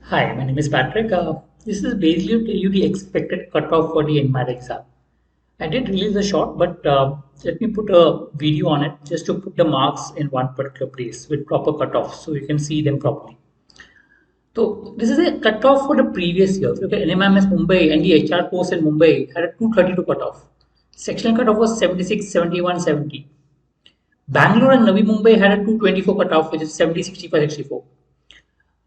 Hi, my name is Patrick. This is basically to tell you the expected cutoff for the NMAT exam. I did release a short, but let me put a video on it just to put the marks in one particular place with proper cutoffs so you can see them properly. So this is a cutoff for the previous year. Okay, NMIMS Mumbai and the HR course in Mumbai had a 232 cutoff. Sectional cutoff was 76, 71, 70. Bangalore and Navi Mumbai had a 224 cutoff, which is 70, 65, 64.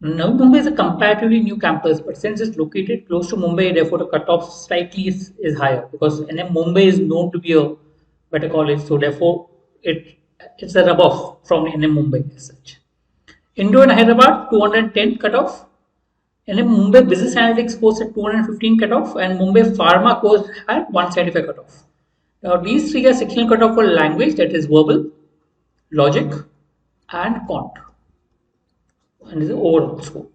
Navi Mumbai is a comparatively new campus, but since it's located close to Mumbai, therefore the cutoff slightly is higher because NM Mumbai is known to be a better college, so therefore it's a rub off from NM Mumbai as such. Indore and Hyderabad 210 cutoff, NM Mumbai Business Analytics course at 215 cutoff, and Mumbai Pharma course had 175 cutoff. Now these three are sectional cutoff for language, that is verbal, logic, and quant, and is the overall score.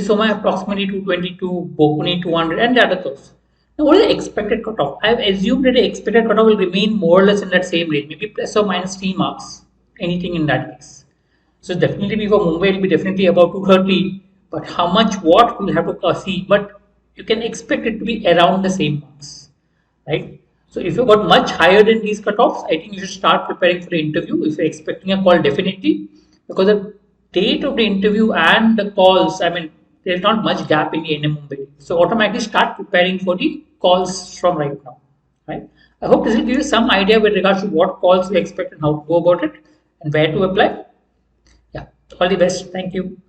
Soma approximately 222, Bokuni 200, and the other curves. Now, what is the expected cutoff? I have assumed that the expected cutoff will remain more or less in that same range, maybe plus or minus 3 marks, anything in that case. So, definitely be for Mumbai, it will be definitely about 230, but how much what we'll have to see, but you can expect it to be around the same marks, right? So, if you got much higher than these cutoffs, I think you should start preparing for the interview if you're expecting a call, definitely, because the date of the interview and the calls, I mean, there's not much gap in the NM Mumbai. So automatically start preparing for the calls from right now. Right? I hope this will give you some idea with regards to what calls you expect and how to go about it and where to apply. Yeah, all the best. Thank you.